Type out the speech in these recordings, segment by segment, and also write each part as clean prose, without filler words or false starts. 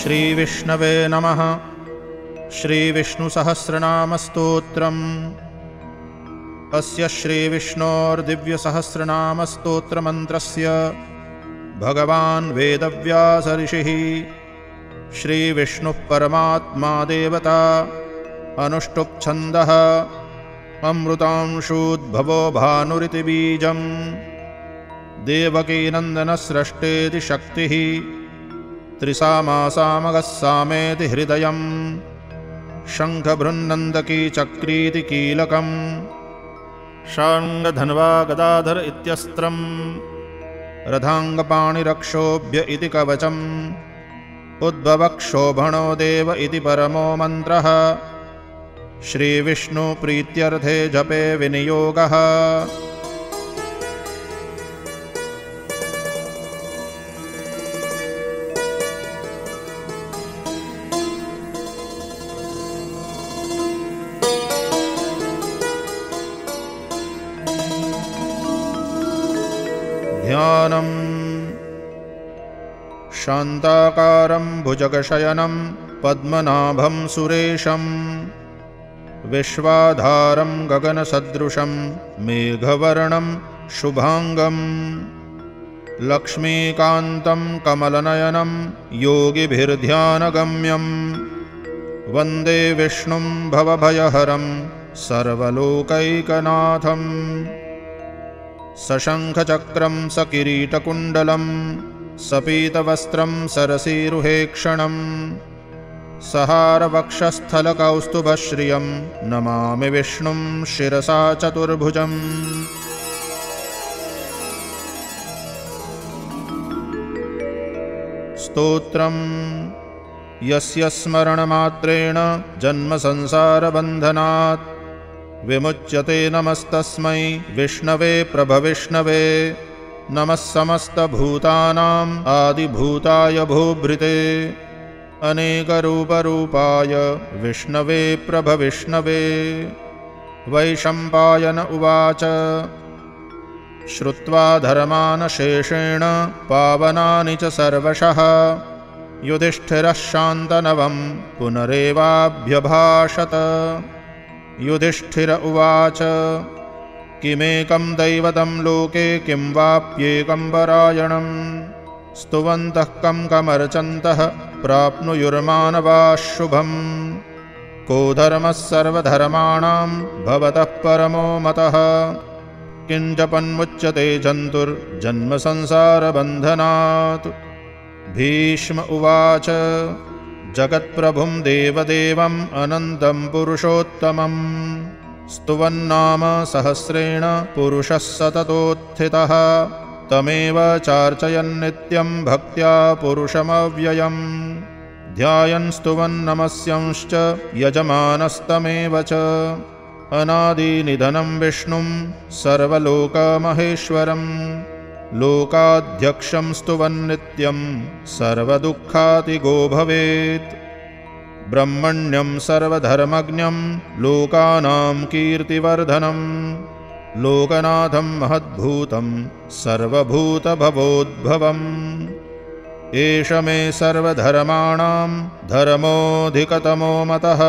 श्रीविष्णवे नमः। श्रीविष्णुसहस्रनामस्तोत्रम्। अस्य श्रीविष्णोर्दिव्यसहस्रनामस्तोत्रमन्त्रस्य भगवान् वेदव्यास ऋषिः श्रीविष्णुः परमात्मा देवता अनुष्टुप् छन्दः अमृतांशूद्भवो भानुरिति बीजम् देवकीनन्दनस्रष्टेति शक्तिः त्रिसामासामगः सामेति हृदयम् शङ्खभृन्नन्दकी चक्रीति कीलकम् शार्ङ्गधन्वा गदाधर इत्यस्त्रम् रथाङ्गपाणिरक्षोभ्य इति कवचम् उद्भवक्षोभणो देव इति परमो मन्त्रः श्रीविष्णुप्रीत्यर्थे जपे विनियोगः। ध्यानम्। शान्ताकारं भुजगशयनं पद्मनाभं सुरेशं विश्वाधारं गगनसदृशं मेघवर्णं शुभांगं लक्ष्मीकान्तं कमलनयनं योगिभिर्ध्यानगम्यं वन्दे विष्णुं भवभयहरं सर्वलोकैकनाथं सशङ्खचक्रं सकिरीटकुण्डलं सपीतवस्त्रं सरसीरुहेक्षणं सहारवक्षस्थलकौस्तुभश्रियं नमामि विष्णुं शिरसा चतुर्भुजम्। स्तोत्रम्। यस्य स्मरणमात्रेण जन्मसंसारबन्धनात् विमुच्यते नमस्तस्मै विष्णवे प्रभविष्णवे। नमः समस्तभूतानाम् आदिभूताय भूभृते अनेकरूपरूपाय विष्णवे प्रभविष्णवे। वैशम्पायन उवाच श्रुत्वा धर्मान् शेषेण पावनानि च सर्वशः युधिष्ठिरः शान्तनवं पुनरेवाभ्यभाषत। युधिष्ठिर उवाच किमेकं दैवतं लोके किं वाप्येकं परायणम् स्तुवन्तः कं कमर्चन्तः प्राप्नुयुर्मानवाः शुभम्। को धर्मः सर्वधर्माणां भवतः परमो मतः किं जपन्मुच्यते जन्तुर्जन्मसंसारबन्धनात्। भीष्म उवाच जगत्प्रभुं देवदेवम् अनन्तं पुरुषोत्तमम् स्तुवन्नाम सहस्रेण पुरुषः सततोत्थितः तमेव चार्चयन्नित्यं भक्त्या पुरुषमव्ययम् ध्यायन् स्तुवन् नमस्यंश्च यजमानस्तमेव च। अनादिनिधनं विष्णुं सर्वलोकमहेश्वरं लोकाध्यक्षं स्तुवन्नित्यं सर्वदुःखातिगो भवेत्। ब्रह्मण्यं सर्वधर्मज्ञं लोकानां कीर्तिवर्धनं लोकनाथं महद्भूतं सर्वभूतभवोद्भवम्। एष मे सर्वधर्माणां धर्मोऽधिकतमो मतः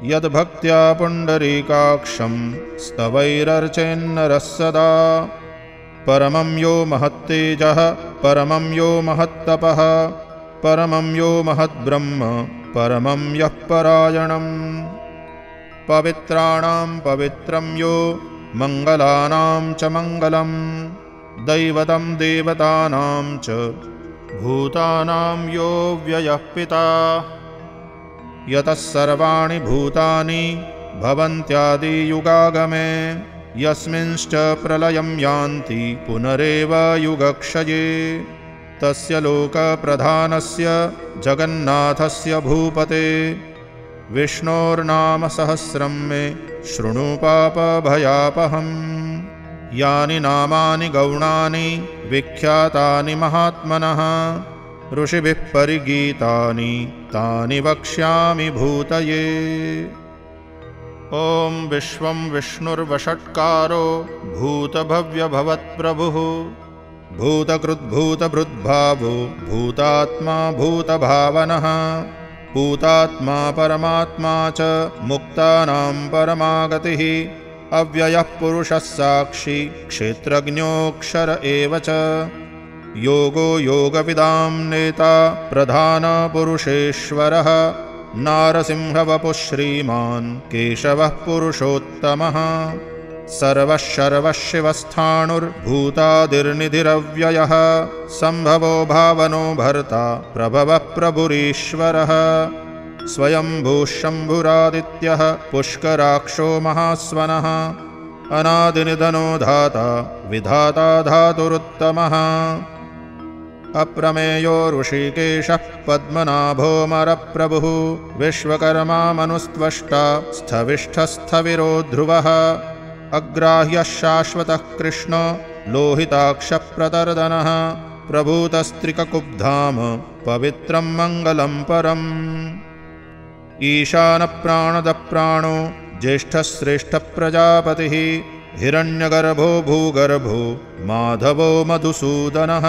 यद्भक्त्या पुण्डरीकाक्षं स्तवैरर्चेन्नरः सदा। परमं यो महत्तेजः परमं यो महत्तपः परमं यो महद्ब्रह्म परमं यः परायणम्। पवित्राणां पवित्रं यो मङ्गलानां च मङ्गलं दैवतं देवतानां च भूतानां यो व्ययः पिता। यतः सर्वाणि भूतानि भवन्त्यादियुगागमे यस्मिंश्च प्रलयं यान्ति पुनरेव युगक्षये तस्य लोकप्रधानस्य जगन्नाथस्य भूपते विष्णोर्नाम सहस्रं मे शृणु पापभयापहम्। यानि नामानि गौणानि विख्यातानि महात्मनः ऋषिभिः परिगीतानि तानि वक्ष्यामि भूतये। ॐ विश्वं विष्णुर्वषट्कारो भूतभव्यभवत्प्रभुः भूतकृद्भूतभृद्भावो भूतात्मा भूतभावनः भूतात्मा परमात्मा च मुक्तानां परमागतिः अव्ययः पुरुषः साक्षी क्षेत्रज्ञोऽक्षर एव च योगो योगविदां नेता प्रधानपुरुषेश्वरः नारसिंहवपुः श्रीमान् केशवः पुरुषोत्तमः सर्वः सर्वशिवस्थाणुर्भूतादिर्निधिरव्ययः सम्भवो भावनो भर्ता प्रभवः प्रभुरीश्वरः स्वयंभूः शम्भुरादित्यः पुष्कराक्षो महास्वनः अनादिनिधनो धाता विधाता धातुरुत्तमः अप्रमेयो ऋषिकेशः पद्मनाभोऽमरप्रभुः विश्वकर्मा मनुस्त्वष्टा स्थविष्ठस्थविरो ध्रुवः अग्राह्यः शाश्वतः कृष्ण लोहिताक्षप्रतर्दनः प्रभूतस्त्रिककुब्धाम पवित्रं मङ्गलं परम् ईशानप्राणदप्राणो ज्येष्ठश्रेष्ठप्रजापतिः हिरण्यगर्भो भूगर्भो माधवो मधुसूदनः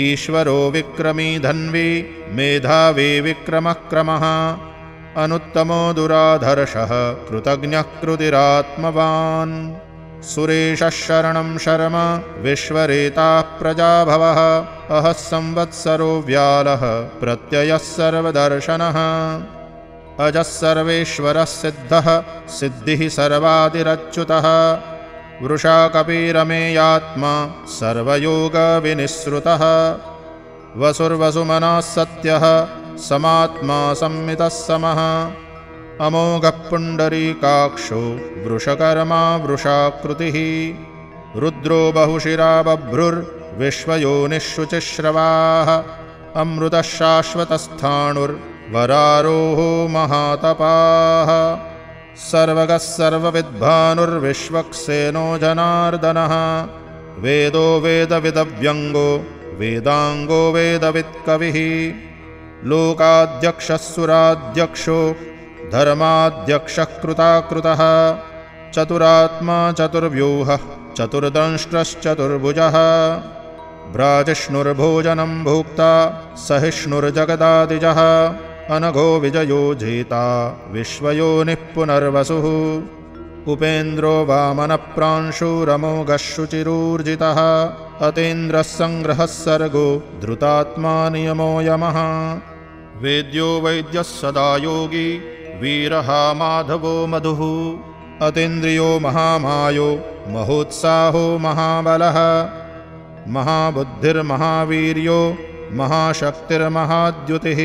ईश्वरो विक्रमी धन्वी मेधावी विक्रमक्रमः अनुत्तमो दुराधर्षः कृतज्ञः कृतिरात्मवान् सुरेशः शरणं शर्म विश्वरेताः प्रजाभवः अहः संवत्सरो व्यालः प्रत्ययः सर्वदर्शनः अजः सर्वेश्वरः सिद्धः सिद्धिः सर्वादिरच्युतः वृषा कपिरमेयात्मा सर्वयोगविनिःसृतः वसुर्वसुमनः सत्यः समात्मा संमितः समः अमोघः पुण्डरीकाक्षो वृषकर्मा वृषाकृतिः रुद्रो बहुशिरा बभ्रुर्विश्वयोनिः शुचिश्रवाः अमृतः शाश्वतस्थाणुर्वरारोहो महातपाः सर्वगः सर्वविद्भानुर्विश्वक्सेनो जनार्दनः वेदो वेदविदव्यङ्गो वेदाङ्गो वेदवित्कविः लोकाध्यक्षः सुराध्यक्षो धर्माध्यक्षः कृताकृतः चतुरात्मा चतुर्व्यूहः चतुर्दंष्ट्रश्चतुर्भुजः भ्राजिष्णुर्भोजनं भोक्ता सहिष्णुर्जगदादिजः अनघो विजयो जेता विश्वयोनिः पुनर्वसुः उपेन्द्रो वामनप्रांशुरमोघः शुचिरूर्जितः अतीन्द्रः सङ्ग्रहः सर्गो धृतात्मा नियमो यमः वेद्यो वैद्यः सदा योगी वीरः माधवो मधुः अतीन्द्रियो महामायो महोत्साहो महाबलः महाबुद्धिर्महावीर्यो महाशक्तिर्महाद्युतिः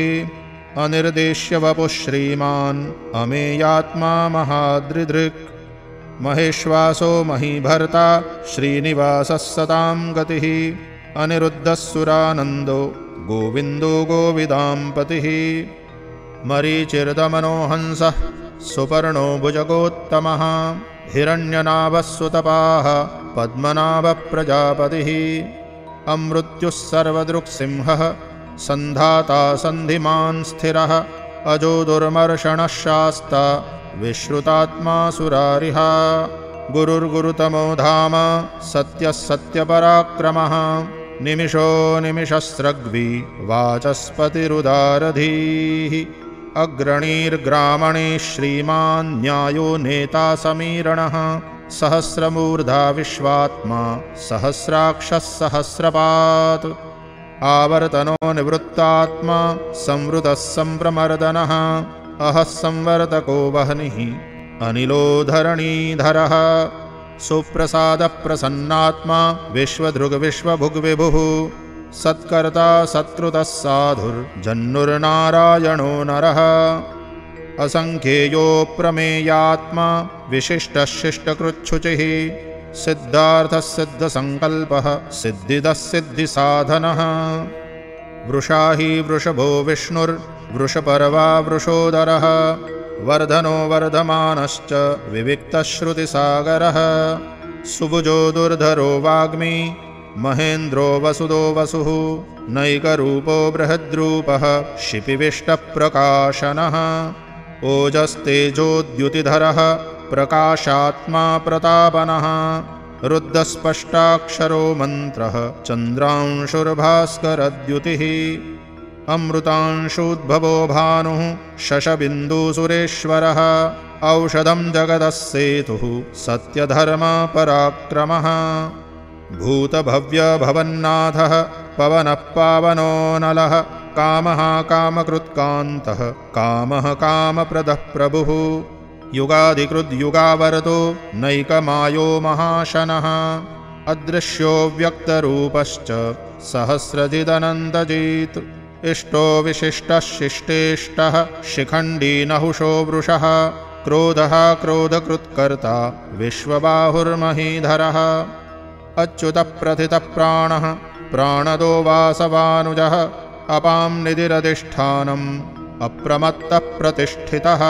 अनिर्देश्य वपुः श्रीमान् अमेयात्मा महादृदृक् महेश्वासो महीभर्ता श्रीनिवासः सतां गतिः अनिरुद्धः सुरानन्दो गोविन्दो गोविदाम्पतिः मरीचिर्दमनो हंसः सुपर्णो भुजगोत्तमः हिरण्यनाभः सुतपाः पद्मनाभप्रजापतिः अमृत्युः सर्वदृक्सिंहः सन्धाता सन्धिमान् स्थिरः अजो दुर्मर्षणः शास्ता विश्रुतात्मा सुरारिः गुरुर्गुरुतमो धाम सत्यः सत्यपराक्रमः निमिषो निमिषस्रग्वी वाचस्पतिरुदारधीः अग्रणीर्ग्रामणे श्रीमान् न्यायो नेता समीरणः सहस्रमूर्धा विश्वात्मा सहस्राक्षः सहस्रपात् आवर्तनो निवृत्तात्मा संवृतः सम्प्रमर्दनः अहः संवर्तको वह्निः अनिलो धरणीधरः सुप्रसादप्रसन्नात्मा विश्वधृग्विश्वभुग्विभुः सत्कर्ता सत्कृतः साधुर्जन्नुर्नारायणो नरः असङ्ख्येयो प्रमेयात्मा विशिष्टः शिष्टकृच्छुचिः सिद्धार्थः सिद्धसङ्कल्पः सिद्धिदः सिद्धिसाधनः वृषा हि वृषभो विष्णुर्वृषपर्वा वृषोदरः वर्धनो वर्धमानश्च विविक्तश्रुतिसागरः सुभुजो दुर्धरो वाग्मी महेन्द्रो वसुदो वसुः नैकरूपो बृहद्रूपः शिपिविष्टप्रकाशनः ओजस्तेजोद्युतिधरः प्रकाशात्मा प्रतापनः रुद्धस्पष्टाक्षरो मन्त्रः चन्द्रांशुर्भास्करद्युतिः अमृतांशोद्भवो भानुः शशबिन्दुसुरेश्वरः औषधं जगतः सेतुः सत्यधर्मपराक्रमः भूतभव्यभवन्नाथः पवनः पावनो नलः कामः कामकृत्कान्तः कामः कामप्रदः प्रभुः युगादिकृद्युगावरतो नैकमायो महाशनः अदृश्यो व्यक्तरूपश्च सहस्रजिदनन्तजित् इष्टो विशिष्टः शिष्टेष्टः शिखण्डी नहुषो वृषः क्रोधः क्रोधकृत्कर्ता विश्वबाहुर्महीधरः अच्युतः प्रथितः प्राणः प्राणदो वासवानुजः अपां निधिरधिष्ठानम् अप्रमत्तः प्रतिष्ठितः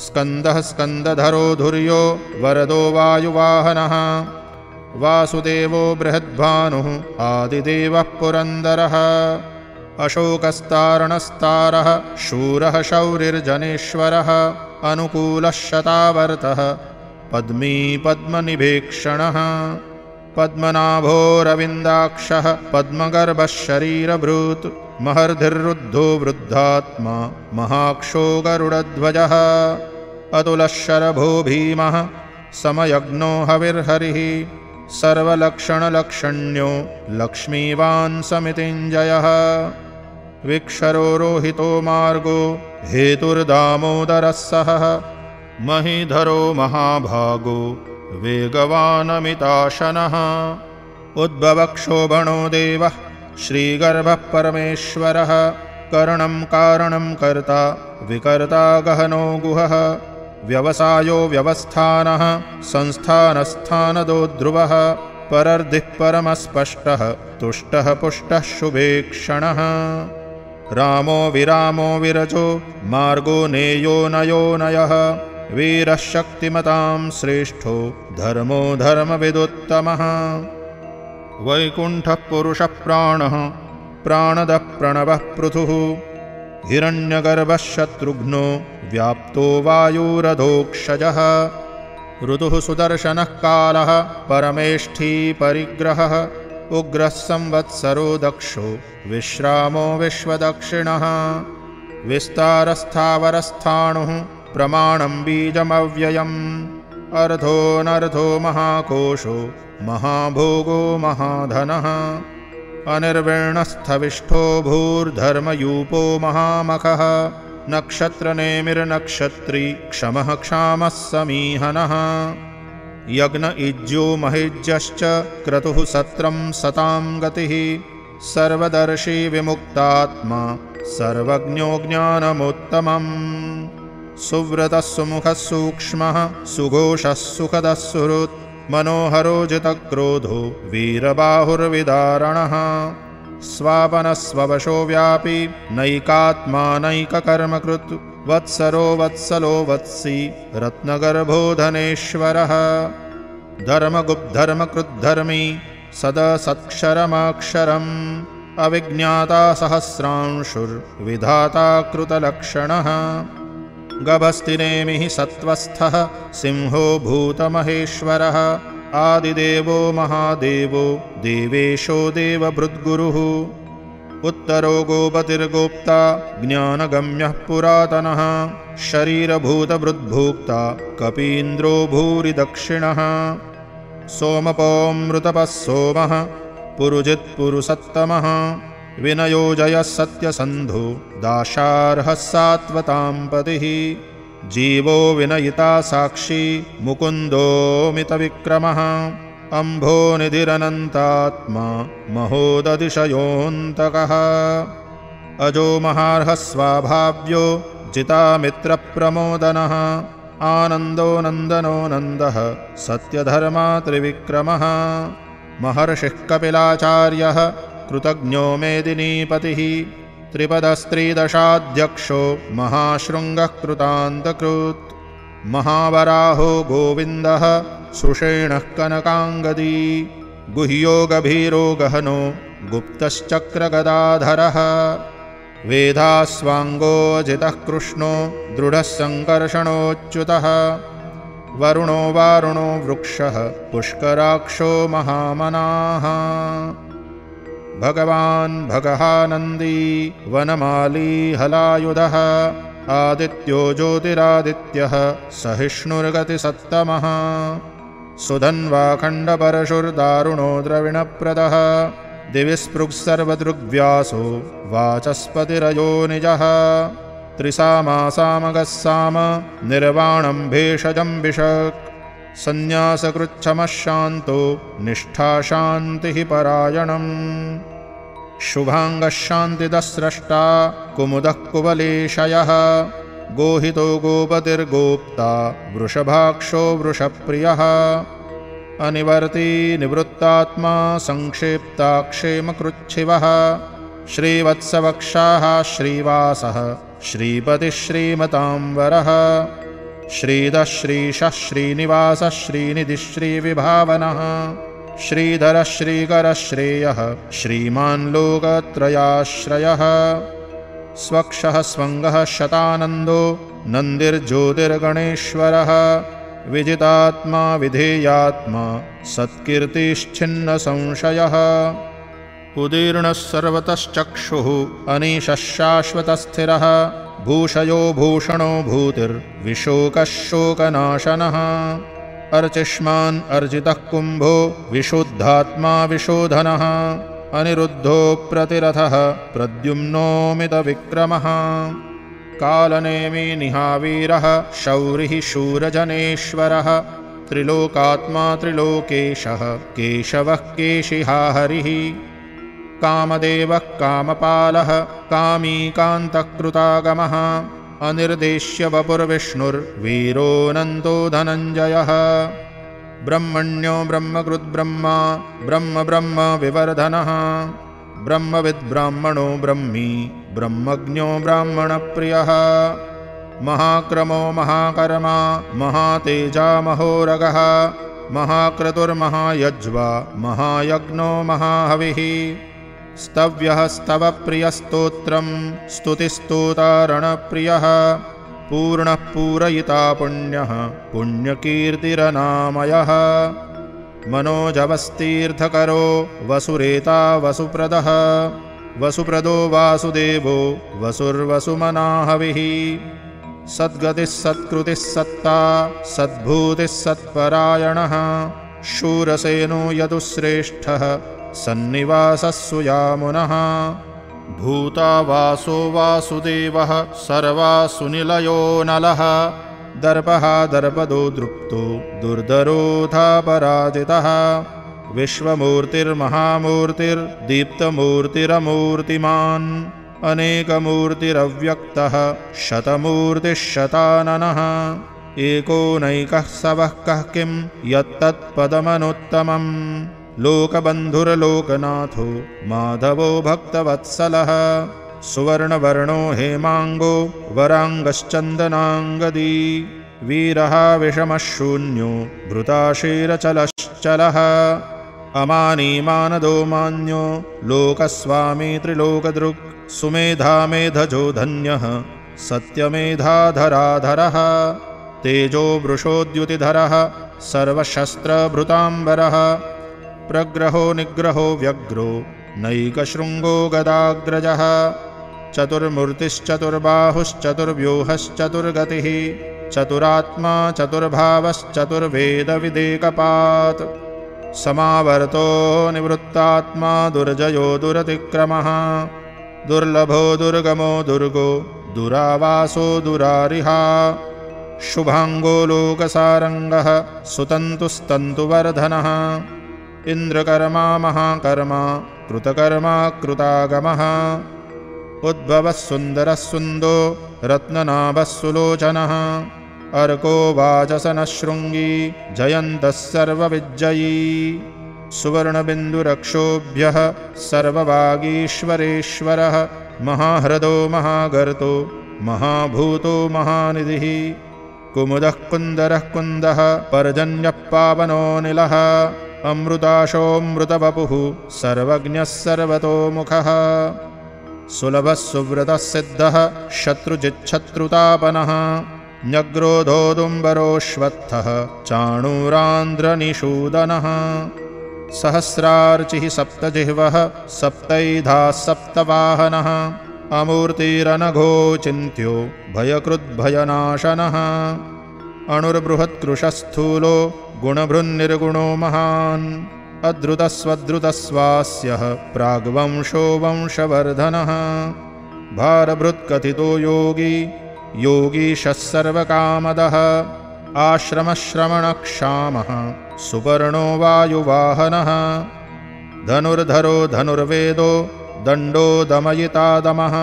स्कन्दः स्कन्दधरो धुर्यो वरदो वायुवाहनः वासुदेवो बृहद्भानुः आदिदेवः पुरन्दरः अशोकस्तारणस्तारः शूरः शौरिर्जनेश्वरः अनुकूलः शतावर्तः पद्मी पद्मनिभीक्षणः पद्मनाभोरविन्दाक्षः पद्मगर्भः शरीरभृत् महर्धिर्रुद्धो वृद्धात्मा महाक्षो गरुडध्वजः अतुलः शरभो भीमः समयज्ञो हविर्हरिः सर्वलक्षणलक्षण्यो लक्ष्मीवान् समितिञ्जयः विक्षरो रोहितो मार्गो हेतुर्दामोदरः सहः महीधरो महाभागो वेगवानमिताशनः उद्भवक्षोभणो देवः श्रीगर्भः परमेश्वरः करणं कारणं कर्ता विकर्ता गहनो गुहः व्यवसायो व्यवस्थानः संस्थानस्थानदो ध्रुवः परर्धिः परमस्पष्टः तुष्टः पुष्टः शुभेक्षणः रामो विरामो विरजो मार्गो नेयो नयो नयः वीरः शक्तिमतां श्रेष्ठो धर्मो धर्मविदुत्तमः वैकुण्ठः पुरुषः प्राणः प्राणदः प्रणवः पृथुः हिरण्यगर्भः शत्रुघ्नो व्याप्तो वायुरधोक्षजः ऋतुः सुदर्शनः कालः परमेष्ठी परिग्रहः उग्रः संवत्सरो दक्षो विश्रामो विश्वदक्षिणः विस्तारस्थावरस्थाणुः प्रमाणं बीजमव्ययम् अर्धोऽनर्धो महाकोशो महाभोगो महाधनः अनिर्विण्णस्थविष्ठो भूर्धर्मयूपो महामखः नक्षत्रनेमिर्नक्षत्री क्षमः क्षामः समीहनः यज्ञ इज्यो महिज्यश्च क्रतुः सत्रं सतां गतिः सर्वदर्शी विमुक्तात्मा सर्वज्ञो ज्ञानमुत्तमम् सुव्रतः सुमुखः सूक्ष्मः सुघोषः सुखदः सुहृत् मनोहरो जितक्रोधो वीरबाहुर्विदारणः स्वापनः स्ववशो व्यापी नैकात्मा नैककर्मकृत् वत्सरो वत्सलो वत्सी रत्नगर्भो धनेश्वरः धर्मगुप्धर्मकृद्धर्मी सदसत्क्षरमाक्षरम् अविज्ञाता सहस्रांशुर्विधाता कृतलक्षणः गभस्तिनेमिः सत्त्वस्थः सिंहो भूतमहेश्वरः आदिदेवो महादेवो देवेशो देवभृद्गुरुः उत्तरो गोपतिर्गोप्ता ज्ञानगम्यः पुरातनः शरीरभूतभृद्भोक्ता कपीन्द्रो भूरि दक्षिणः सोमपोऽमृतपः सोमः पुरुजित्पुरुसत्तमः विनयो जयः सत्यसन्धो दाशार्हः सात्वतां पतिः जीवो विनयिता साक्षी मुकुन्दोमितविक्रमः अम्भोनिधिरनन्तात्मा महोदतिशयोऽन्तकः अजो महार्हः स्वाभाव्यो जितामित्रप्रमोदनः आनन्दो नन्दनो नन्दः सत्यधर्मा त्रिविक्रमः महर्षिः कपिलाचार्यः कृतज्ञो मेदिनीपतिः त्रिपदस्त्रिदशाध्यक्षो महाशृङ्गः कृतान्तकृत् महावराहो गोविन्दः सुषेणः कनकाङ्गदी गुह्यो गभीरो गहनो गुप्तश्चक्रगदाधरः वेदास्वाङ्गोऽजितः कृष्णो दृढः सङ्कर्षणोच्युतः वरुणो वारुणो वृक्षः पुष्कराक्षो महामनाः। भगवान् भगहानन्दी वनमाली हलायुधः आदित्यो ज्योतिरादित्यः सहिष्णुर्गतिसत्तमः सुधन्वाखण्डपरशुर्दारुणो द्रविणप्रदः दिवि स्पृक्सर्वदृग्व्यासो वाचस्पतिरयो निजः त्रिसामासामगः साम निर्वाणं भेषजं विशक् संन्यासकृच्छमः शान्तो निष्ठा शान्तिः परायणम् शुभांगः शान्तिदस्रष्टा कुमुदः कुवलेशयः गोहितो गोपतिर्गोप्ता वृषभाक्षो वृषप्रियः अनिवर्ती निवृत्तात्मा संक्षेप्ता क्षेमकृच्छिवः श्रीवत्सवक्षाः श्रीवासः श्रीपतिः श्रीमतांवरः श्रीधः श्रीशः श्रीनिवासः श्रीनिधिः श्रीविभावनः श्रीधरः श्रीकरः श्रेयः श्रीमान् लोकत्रयाश्रयः स्वक्षः स्वङ्गः शतानन्दो नन्दिर्ज्योतिर्गणेश्वरः विजितात्मा विधेयात्मा सत्कीर्तिश्छिन्नसंशयः उदीर्णः सर्वतश्चक्षुः अनीशः शाश्वतस्थिरः भूषयो भूषणो भूतिर्विशोकः शोकनाशनः अर्चिष्मान् अर्जितः कुम्भो विशुद्धात्मा विशोधनः अनिरुद्धो प्रतिरथः प्रद्युम्नोमितविक्रमः कालनेमी निहावीरः शौरिः शूरजनेश्वरः त्रिलोकात्मा त्रिलोकेशः केशवः केशिहा हरिः कामदेवः कामपालः कामीकान्तकृतागमः अनिर्देश्य वपुर्विष्णुर्वीरोऽनन्तो धनञ्जयः ब्रह्मण्यो ब्रह्मकृद्ब्रह्मा ब्रह्म ब्रह्म विवर्धनः ब्रह्मविद्ब्राह्मणो ब्रह्मी ब्रह्मज्ञो ब्राह्मणप्रियः महाक्रमो महाकर्मा महातेजा महोरगः महाक्रतुर्महायज्वा महायज्ञो महाहविः स्तव्यः स्तवप्रियस्तोत्रं स्तुतिस्तोतारणप्रियः पूर्णः पूरयिता पुण्यः पुण्यकीर्तिरनामयः मनोजवस्तीर्थकरो वसुरेता वसुप्रदः वसुप्रदो वासुदेवो वसुर्वसुमनाहविः सद्गतिः सत्कृतिः सत्ता सद्भूतिः सत्परायणः शूरसेनो यदुश्रेष्ठः सन्निवासः सुयामुनः भूतावासो वासुदेवः सर्वासुनिलयो नलः दर्पः दर्पदो दृप्तो दुर्धरोऽथा पराजितः विश्वमूर्तिर्महामूर्तिर्दीप्तमूर्तिरमूर्तिमान् अनेकमूर्तिरव्यक्तः शतमूर्तिः शताननः एकोनैकः सवः कः किं यत्तत्पदमनुत्तमम् लोकबन्धुर्लोकनाथो माधवो भक्तवत्सलः सुवर्णवर्णो हेमाङ्गो वराङ्गश्चन्दनाङ्गदी वीरः विषमः शून्यो भृताशीरचलश्चलः अमानी मानदो मान्यो लोकस्वामी त्रिलोकदृक् सुमेधा मेधजो धन्यः सत्यमेधाधराधरः तेजो वृषोद्युतिधरः सर्वशस्त्रभृताम्बरः प्रग्रहो निग्रहो व्यग्रो नैकशृङ्गो गदाग्रजः चतुर्मूर्तिश्चतुर्बाहुश्चतुर्व्यूहश्चतुर्गतिः चतुरात्मा चतुर्भावश्चतुर्वेदविदेकपात् समावर्तो निवृत्तात्मा दुर्जयो दुरतिक्रमः दुर्लभो दुर्गमो दुर्गो दुरावासो दुरारिहा शुभाङ्गो लोकसारङ्गः सुतन्तुस्तन्तुवर्धनः इन्द्रकर्मा महाकर्मा कृतकर्मा कृतागमः उद्भवः सुन्दरः सुन्दो रत्ननाभः सुलोचनः अर्को वाचसनः शृङ्गी जयन्तः सर्वविज्जयी सुवर्णबिन्दुरक्षोभ्यः सर्ववागीश्वरेश्वरः महाह्रदो महागर्तो महाभूतो महानिधिः कुमुदः कुन्दरः कुन्दः पर्जन्यः पावनोऽनिलः अमृताशोऽमृतवपुः सर्वज्ञः सर्वतोमुखः सुलभः सुव्रतः सिद्धः शत्रुजिच्छत्रुतापनः न्यग्रोधोदुम्बरोऽश्वत्थः चाणूरान्ध्रनिषूदनः सहस्रार्चिः सप्तजिह्वः सप्तैधाः सप्तवाहनः अमूर्तिरनघो चिन्त्यो भयकृद्भयनाशनः अणुर्बृहत्कृशस्थूलो गुणभृन्निर्गुणो महान् अद्रुतस्वद्रुतस्वास्यः प्राग्वंशो वंशवर्धनः भारभृत्कथितो योगी योगीशः सर्वकामदः आश्रमश्रमणक्षामः सुपर्णो वायुवाहनः धनुर्धरो धनुर्वेदो दण्डो दमयितादमः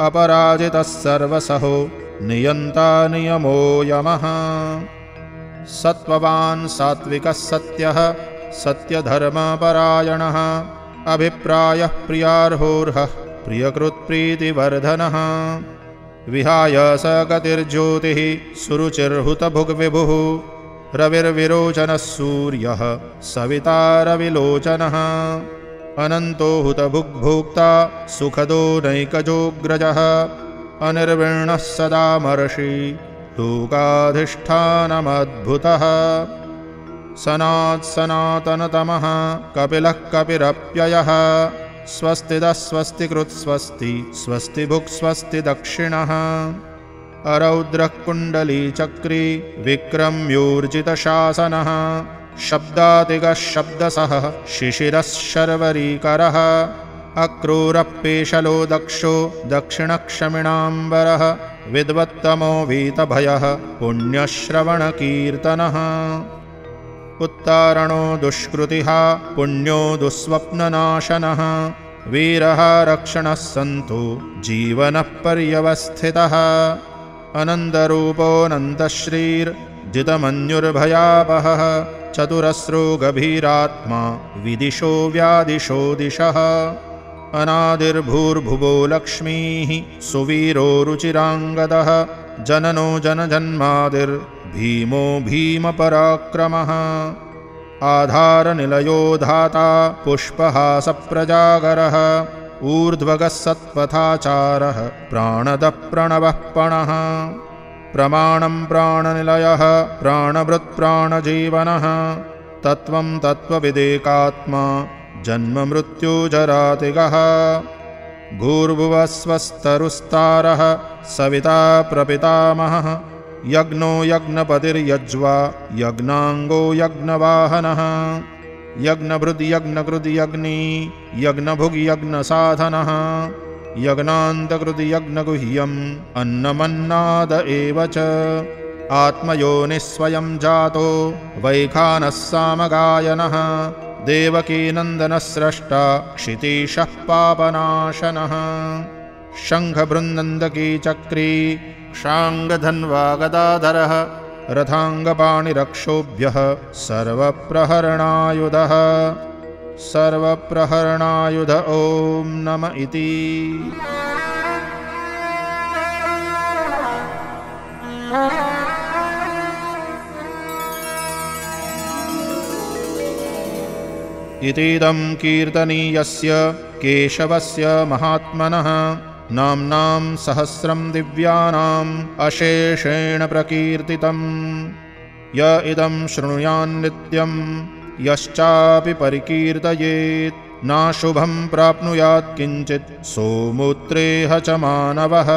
अपराजितः सर्वसहो नियन्ता नियमो यमः सत्त्ववान् सात्विकः सत्यः सत्यधर्मपरायणः अभिप्रायः प्रियार्होर्हः प्रियकृत्प्रीतिवर्धनः विहाय स गतिर्ज्योतिः सुरुचिर्हुतभुग्विभुः रविर्विरोचनः सूर्यः सविता रविलोचनः अनन्तो हुतभुग्भोक्ता सुखदो नैकजोऽग्रजः अनिर्विण्णः सदा महर्षि लोकाधिष्ठानमद्भुतः सनात्सनातनतमः कपिलः कपिरप्ययः स्वस्तिदः स्वस्तिकृत्स्वस्ति स्वस्तिभुक् स्वस्ति दक्षिणः अरौद्रः कुण्डलीचक्री विक्रम्योर्जितशासनः शब्दातिगः शब्दसः शिशिरः शर्वरीकरः अक्रूरः पेशलो दक्षो दक्षिणक्षमिणाम्बरः विद्वत्तमो वीतभयः पुण्यश्रवणकीर्तनः उत्तारणो दुष्कृतिः पुण्यो दुःस्वप्ननाशनः वीरः रक्षणः सन्तो जीवनः पर्यवस्थितः अनन्दरूपोऽनन्तश्रीर्जितमन्युर्भयापहः चतुरस्रो गभीरात्मा विदिशो व्यादिशो दिशः अनादिर्भूर्भुवो लक्ष्मीः सुवीरो रुचिराङ्गदः जननो जनजन्मादिर्भीमो भीमपराक्रमः आधारनिलयो धाता पुष्पहासप्रजागरः ऊर्ध्वगः सत्पथाचारः प्राणदः प्रणवः पणः प्रमाणं प्राणनिलयः प्राणभृत्प्राणजीवनः तत्त्वं तत्त्वविदेकात्मा जन्ममृत्युजरातिगः भूर्भुवस्वस्तरुस्तारः सविता प्रपितामहः यज्ञो यज्ञपतिर्यज्वा यज्ञाङ्गो यज्ञवाहनः यज्ञभृद्यज्ञकृद्यज्ञी यज्ञभुग्यज्ञसाधनः यज्ञान्तकृद्यज्ञगुह्यम् अन्नमन्नाद एव च आत्मयोनिस्वयं जातो वैखानः सामगायनः देवकीनन्दनः स्रष्टा क्षितीशः पापनाशनः शङ्खबृन्दकी चक्री शाङ्गधन्वा गदाधरः रथाङ्गपाणिरक्षोभ्यः सर्वप्रहरणायुधः सर्वप्रहरणायुध ॐ नम इति। इतीदं कीर्तनीयस्य केशवस्य महात्मनः नाम्नां सहस्रं दिव्यानाम् अशेषेण प्रकीर्तितम् य इदं शृणुयान्नित्यं यश्चापि परिकीर्तयेत् नाशुभं प्राप्नुयात् किञ्चित् सोमूत्रेह च मानवः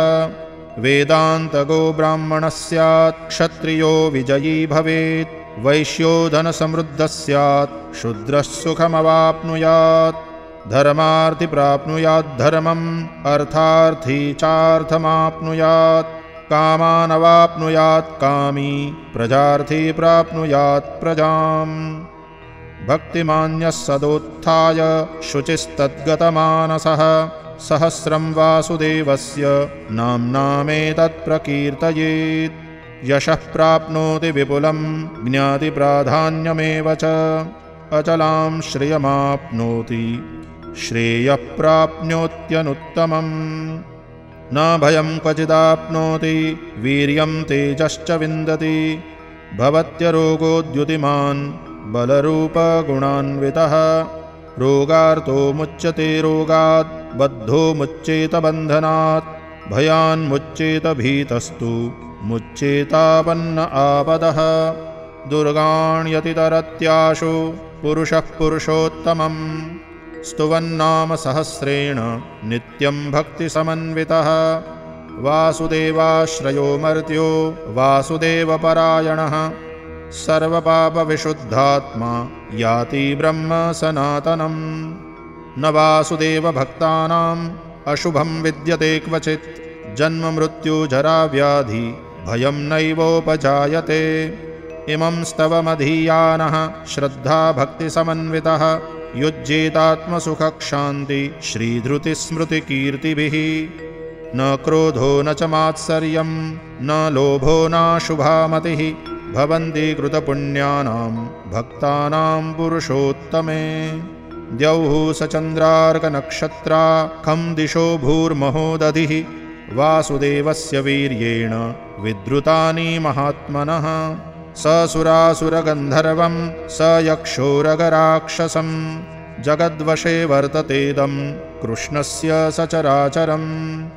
वेदान्तगो ब्राह्मणः स्यात् क्षत्रियो विजयी भवेत् वैश्यो धनसमृद्धः स्यात् शूद्रः सुखमवाप्नुयात् धर्मार्थी प्राप्नुयात् धर्मम् अर्थार्थी चार्थमाप्नुयात् कामानवाप्नुयात् कामी प्रजार्थी प्राप्नुयात् प्रजाम् भक्तिमान्यः सदोत्थाय शुचिस्तद्गतमानसः सहस्रं वासुदेवस्य नाम्नामेतत् प्रकीर्तयेत् यशः प्राप्नोति विपुलं ज्ञातिप्राधान्यमेव च अचलां श्रियमाप्नोति श्रेयः प्राप्नोत्यनुत्तमम् न भयं क्वचिदाप्नोति वीर्यं तेजश्च विन्दति भवत्यरोगोद्युतिमान् बलरूपगुणान्वितः रोगार्तो मुच्यते रोगात् बद्धो मुच्येत बन्धनात् भयान्मुच्येत भीतस्तु मुच्येतापन्न आपदः। दुर्गाण्यतितरत्याशु पुरुषः पुरुषोत्तमम् स्तुवन्नाम सहस्रेण नित्यं भक्तिसमन्वितः। वासुदेवाश्रयो मर्त्यो वासुदेवपरायणः सर्वपापविशुद्धात्मा याति ब्रह्म सनातनम्। न वासुदेवभक्तानाम् अशुभं विद्यते क्वचित् जन्म मृत्यु जरा व्याधि भयं नैवोपजायते। इमं स्तवमधीयानः श्रद्धा भक्तिसमन्वितः युज्येतात्मसुखक्षान्ति श्रीधृतिस्मृतिकीर्तिभिः। न क्रोधो न च मात्सर्यं न लोभो नाशुभा मतिः भवन्ति कृतपुण्यानां भक्तानां पुरुषोत्तमे। द्यौः सचन्द्रार्कनक्षत्रा खं दिशो भूर्महो दधिः वासुदेवस्य वीर्येण विद्रुतानि महात्मनः। स सुरासुरगन्धर्वं स यक्षोरगराक्षसं जगद्वशे वर्ततेदं कृष्णस्य सचराचरम्।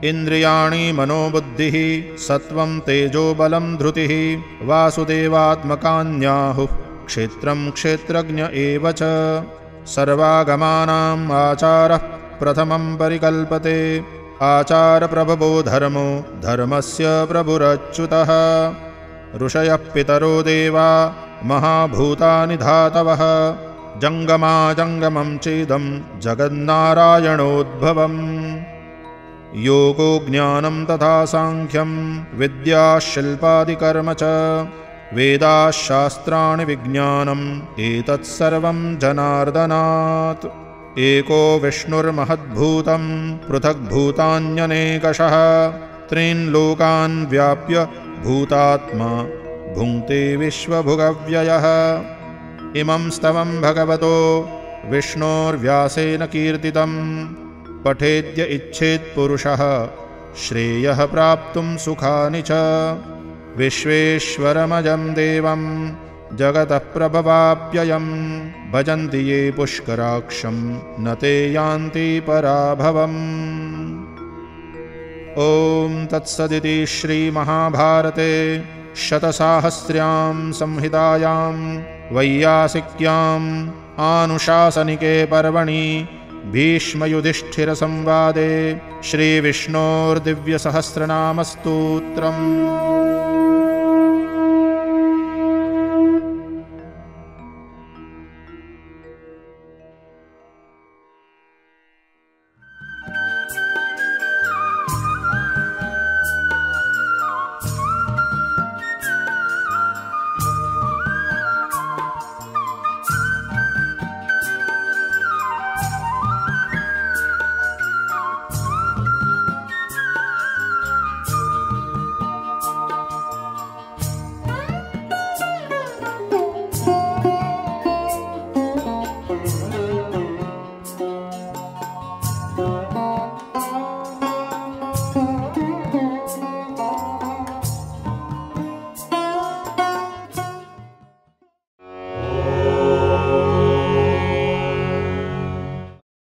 इन्द्रियाणि मनोबुद्धिः सत्वं तेजो बलं धृतिः वासुदेवात्मकान्याहुः क्षेत्रं क्षेत्रज्ञ एव च। सर्वागमानाम् आचारः प्रथमं परिकल्पते आचारप्रभवो धर्मो धर्मस्य प्रभुरच्युतः। ऋषयः पितरो देवा महाभूतानि धातवः जङ्गमाजङ्गमं चेदं जगन्नारायणोद्भवम्। योगो ज्ञानं तथा साङ्ख्यं विद्या शिल्पादिकर्म च वेदाः शास्त्राणि विज्ञानम् एतत्सर्वं जनार्दनात्। एको विष्णुर्महद्भूतं पृथग्भूतान्यनेकशः त्रीन् लोकान् व्याप्य भूतात्मा भुङ्क्ते विश्वभुगव्ययः। इमं स्तवं भगवतो विष्णोर्व्यासेन कीर्तितं पठेद्य इच्छेत् पुरुषः श्रेयः प्राप्तुं सुखानि च। विश्वेश्वरमजं देवं जगतः प्रभवाप्ययं भजन्ति ये पुष्कराक्षं न ते यान्ति पराभवम्। ॐ तत्सदिति श्रीमहाभारते शतसाहस्र्यां संहितायां वैयासिक्याम् आनुशासनिके पर्वणि भीष्मयुधिष्ठिरसंवादे श्रीविष्णोर्दिव्यसहस्रनामस्तोत्रम्